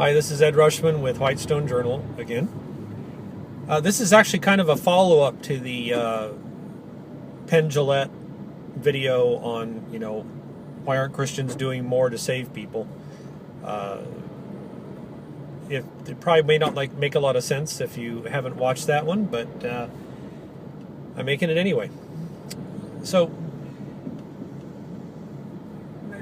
Hi, this is Ed Rushman with Whitestone Journal again. This is actually kind of a follow-up to the Penn Jillette video on, why aren't Christians doing more to save people? It probably may not make a lot of sense if you haven't watched that one, but I'm making it anyway. So,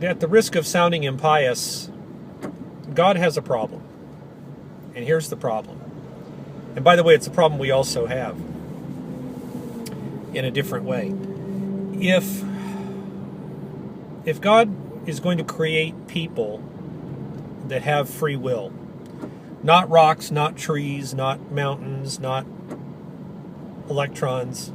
at the risk of sounding impious, God has a problem. And here's the problem. And by the way, it's a problem we also have in a different way. If God is going to create people that have free will, not rocks, not trees, not mountains, not electrons,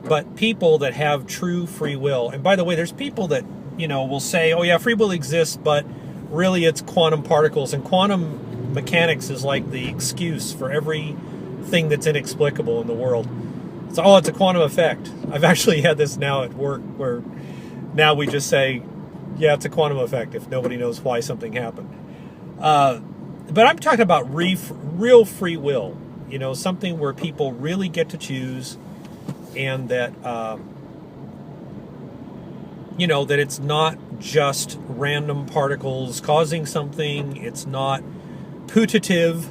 but people that have true free will. And by the way, there's people that, will say, oh yeah, free will exists, but really it's quantum particles. And quantum mechanics is like the excuse for everything that's inexplicable in the world. It's a quantum effect. I've actually had this now at work where now we just say, yeah, it's a quantum effect if nobody knows why something happened. But I'm talking about real free will, something where people really get to choose, and that, that it's not just random particles causing something. It's not putative,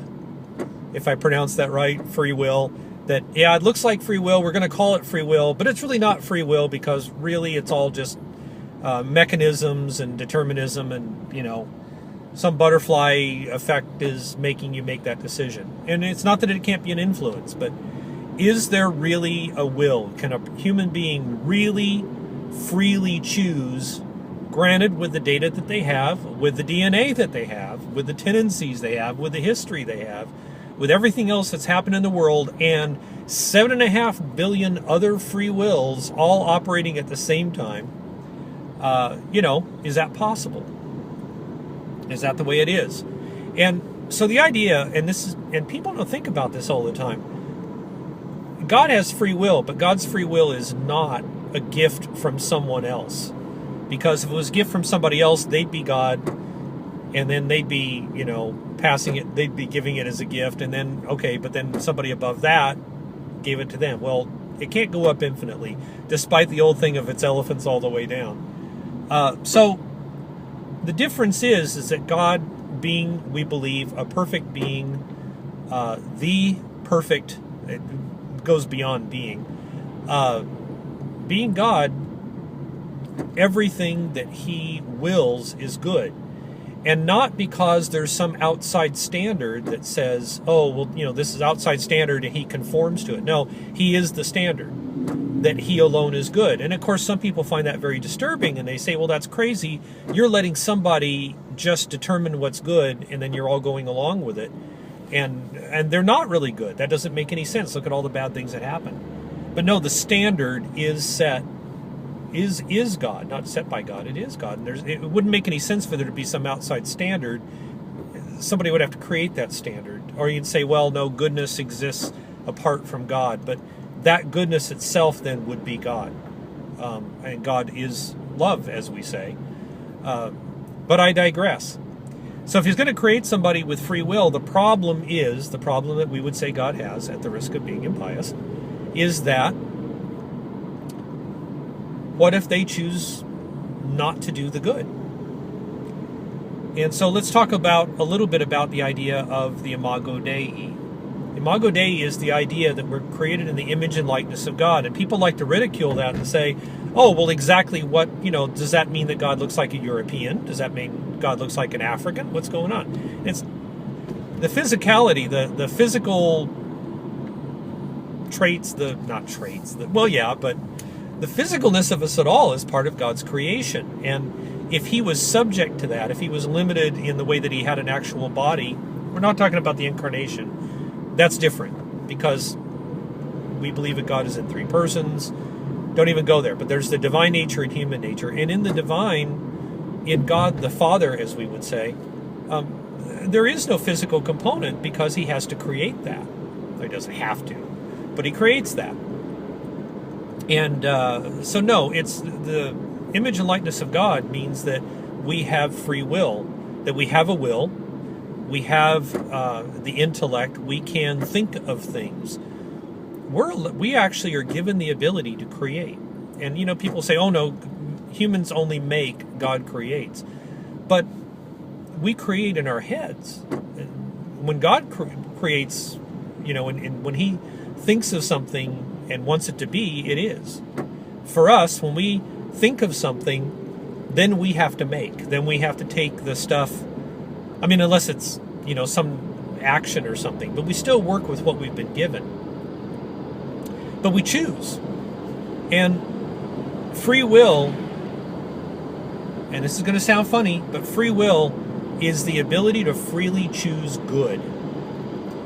if I pronounce that right, free will. That, yeah, it looks like free will, we're going to call it free will, but it's really not free will because really it's all just mechanisms and determinism and, some butterfly effect is making you make that decision. And it's not that it can't be an influence, but is there really a will? Can a human being really freely choose, granted with the data that they have, with the DNA that they have, with the tendencies they have, with the history they have, with everything else that's happened in the world, and 7.5 billion other free wills all operating at the same time? Is that possible? Is that the way it is? And so the idea, and people don't think about this all the time, God has free will, but God's free will is not a gift from someone else. Because if it was a gift from somebody else, they'd be God, and then they'd be, passing it, they'd be giving it as a gift, and then, okay, but then somebody above that gave it to them. Well, it can't go up infinitely, despite the old thing of it's elephants all the way down. So the difference is that God being, we believe, a perfect being, the perfect, it goes beyond being God, everything that he wills is good. And not because there's some outside standard that says, oh, well, this is outside standard and he conforms to it. No, he is the standard, that he alone is good. And of course, some people find that very disturbing, and they say, well, that's crazy. You're letting somebody just determine what's good, and then you're all going along with it. And they're not really good. That doesn't make any sense. Look at all the bad things that happen. But no, the standard is set, is God, not set by God. It is God. And it wouldn't make any sense for there to be some outside standard. Somebody would have to create that standard. Or you'd say, well, no, goodness exists apart from God. But that goodness itself then would be God. And God is love, as we say. But I digress. So if he's going to create somebody with free will, the problem that we would say God has, at the risk of being impious, is that what if they choose not to do the good? And so let's talk a little bit about the idea of the Imago Dei. Imago Dei is the idea that we're created in the image and likeness of God. And people like to ridicule that and say, oh, well, exactly what, does that mean that God looks like a European? Does that mean God looks like an African? What's going on? It's the physicality, the physical traits, but the physicalness of us at all is part of God's creation. And if he was subject to that, if he was limited in the way that he had an actual body, we're not talking about the incarnation. That's different, because we believe that God is in three persons. Don't even go there. But there's the divine nature and human nature. And in the divine, in God the Father, as we would say, there is no physical component because he has to create that. He doesn't have to, but he creates that. And so no, it's the image and likeness of God means that we have free will, that we have a will, We have the intellect. We can think of things. We actually are given the ability to create. And, people say, oh, no, humans only make, God creates. But we create in our heads. When God creates, when he thinks of something and wants it to be, it is. For us, when we think of something, then we have to make. Then we have to take the stuff, unless it's, some action or something. But we still work with what we've been given. But we choose. And free will, and this is going to sound funny, but free will is the ability to freely choose good.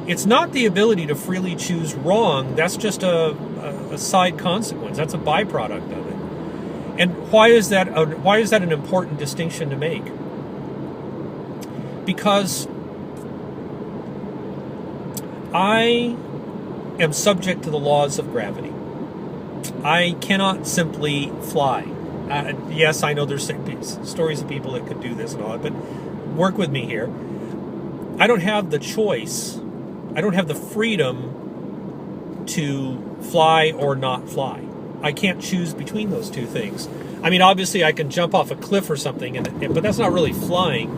It's not the ability to freely choose wrong. That's just a side consequence. That's a byproduct of it. And why is that an important distinction to make? Because I am subject to the laws of gravity. I cannot simply fly. Yes, I know there's stories of people that could do this and all that, but work with me here. I don't have the choice. I don't have the freedom to fly or not fly. I can't choose between those two things. Obviously I can jump off a cliff or something, but that's not really flying.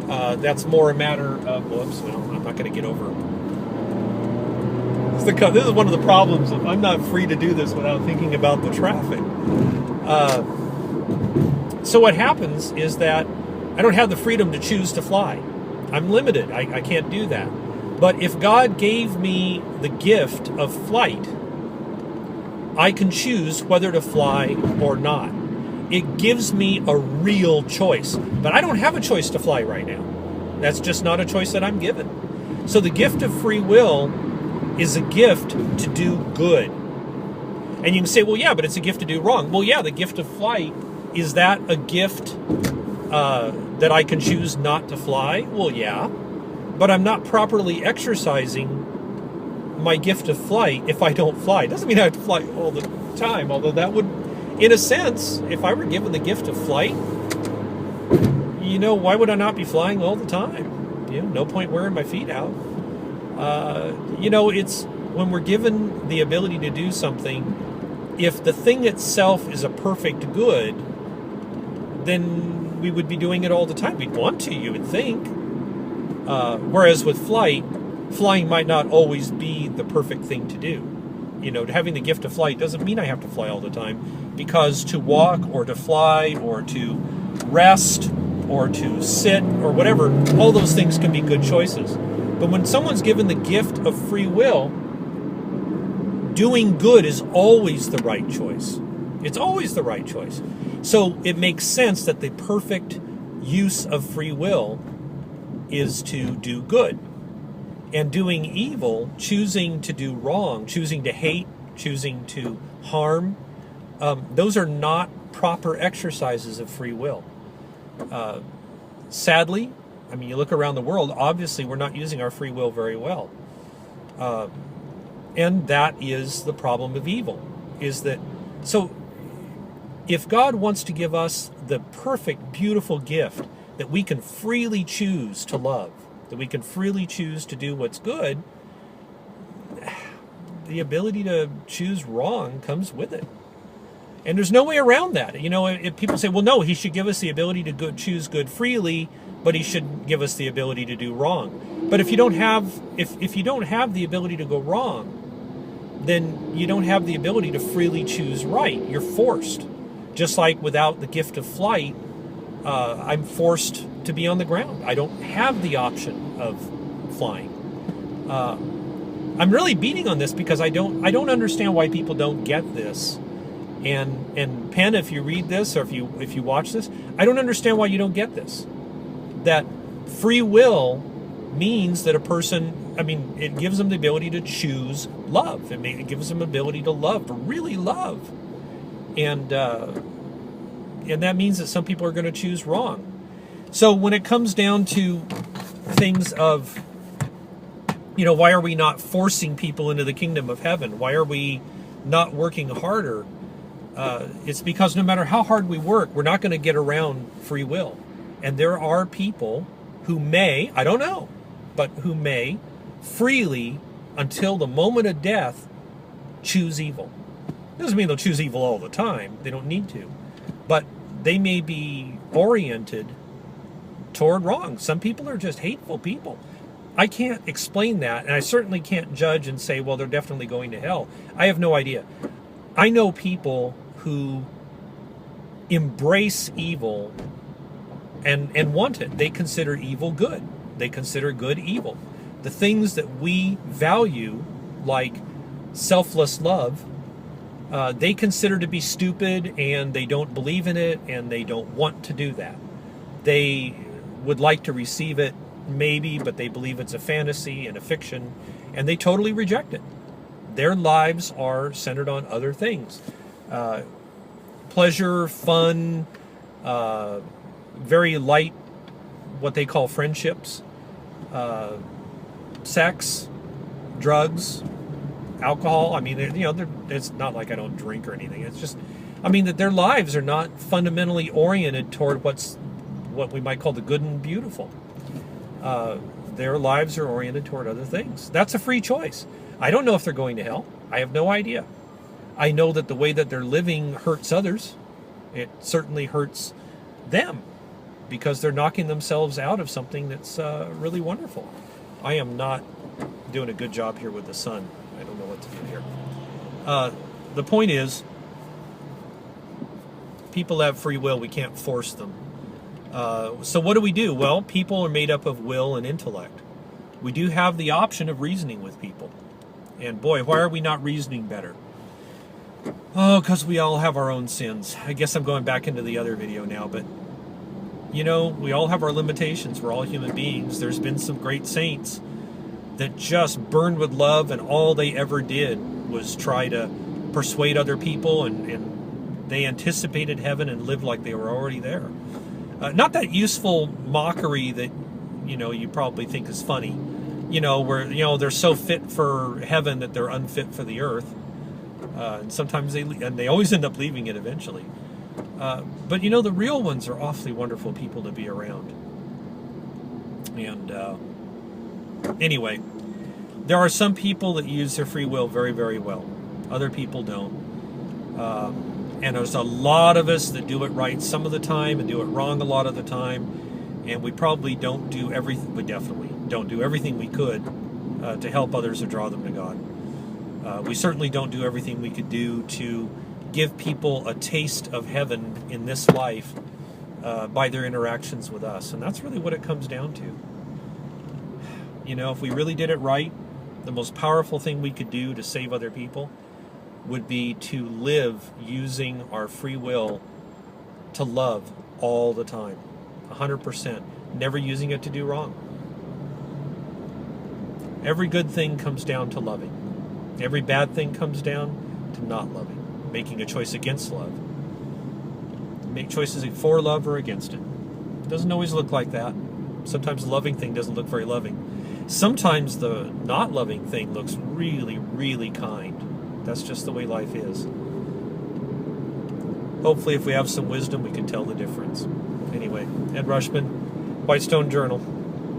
That's more a matter of, I'm not going to get over. This is one of the problems. I'm not free to do this without thinking about the traffic. So what happens is that I don't have the freedom to choose to fly. I'm limited. I can't do that. But if God gave me the gift of flight, I can choose whether to fly or not. It gives me a real choice. But I don't have a choice to fly right now. That's just not a choice that I'm given. So the gift of free will is a gift to do good. And you can say, well, yeah, but it's a gift to do wrong. Well, yeah, the gift of flight, is that a gift that I can choose not to fly? Well, yeah. But I'm not properly exercising my gift of flight if I don't fly. It doesn't mean I have to fly all the time, although that would, in a sense, if I were given the gift of flight, why would I not be flying all the time? No point wearing my feet out. It's when we're given the ability to do something, if the thing itself is a perfect good, then we would be doing it all the time. We'd want to, you would think. Whereas with flying might not always be the perfect thing to do. Having the gift of flight doesn't mean I have to fly all the time, because to walk or to fly or to rest or to sit or whatever, all those things can be good choices. But when someone's given the gift of free will, doing good is always the right choice. It's always the right choice. So it makes sense that the perfect use of free will is to do good. And doing evil, choosing to do wrong, choosing to hate, choosing to harm, those are not proper exercises of free will. Sadly, you look around the world, obviously we're not using our free will very well. And that is the problem of evil, so if God wants to give us the perfect, beautiful gift that we can freely choose to love, that we can freely choose to do what's good, the ability to choose wrong comes with it. And there's no way around that. If people say, well, no, he should give us the ability to choose good freely, but he should give us the ability to do wrong. But if you don't have the ability to go wrong, then you don't have the ability to freely choose right. You're forced. Just like without the gift of flight, I'm forced to be on the ground. I don't have the option of flying. I'm really beating on this because I don't understand why people don't get this. And Penn, if you read this or if you watch this, I don't understand why you don't get this. That free will means that a person, it gives them the ability to choose love. It gives them the ability to love, to really love. And that means that some people are going to choose wrong. So when it comes down to things of, why are we not forcing people into the kingdom of heaven? Why are we not working harder? It's because no matter how hard we work, we're not going to get around free will. And there are people who may, I don't know, but who may freely, until the moment of death, choose evil. Doesn't mean they'll choose evil all the time. They don't need to. But they may be oriented toward wrong. Some people are just hateful people. I can't explain that, and I certainly can't judge and say, well, they're definitely going to hell. I have no idea. I know people who embrace evil and want it. They consider evil good. They consider good evil. The things that we value, like selfless love, they consider to be stupid, and they don't believe in it, and they don't want to do that. They would like to receive it, maybe, but they believe it's a fantasy and a fiction, and they totally reject it. Their lives are centered on other things. Pleasure, fun, very light, what they call friendships, sex, drugs, alcohol. I mean, it's not like I don't drink or anything. It's just, I mean, that their lives are not fundamentally oriented toward what we might call the good and beautiful. Their lives are oriented toward other things. That's a free choice. I don't know if they're going to hell. I have no idea. I know that the way that they're living hurts others. It certainly hurts them because they're knocking themselves out of something that's really wonderful. I am not doing a good job here with the sun. I don't know what to do here. The point is, people have free will. We can't force them. So what do? Well, people are made up of will and intellect. We do have the option of reasoning with people. And boy, why are we not reasoning better? Oh, because we all have our own sins. I guess I'm going back into the other video now, but we all have our limitations. We're all human beings. There's been some great saints that just burned with love, and all they ever did was try to persuade other people, and they anticipated heaven and lived like they were already there. Not that useful mockery that, you probably think is funny, where, they're so fit for heaven that they're unfit for the earth. And sometimes they always end up leaving it eventually. But, the real ones are awfully wonderful people to be around. And anyway, there are some people that use their free will very, very well. Other people don't. And there's a lot of us that do it right some of the time and do it wrong a lot of the time. And we probably don't do everything. We definitely don't do everything we could to help others or draw them to God. We certainly don't do everything we could do to give people a taste of heaven in this life by their interactions with us. And that's really what it comes down to. If we really did it right, the most powerful thing we could do to save other people would be to live using our free will to love all the time, 100%, never using it to do wrong. Every good thing comes down to loving. Every bad thing comes down to not loving, making a choice against love. Make choices for love or against it. It doesn't always look like that. Sometimes the loving thing doesn't look very loving. Sometimes the not loving thing looks really, really kind. That's just the way life is. Hopefully, if we have some wisdom, we can tell the difference. Anyway, Ed Rushman, Whitestone Journal.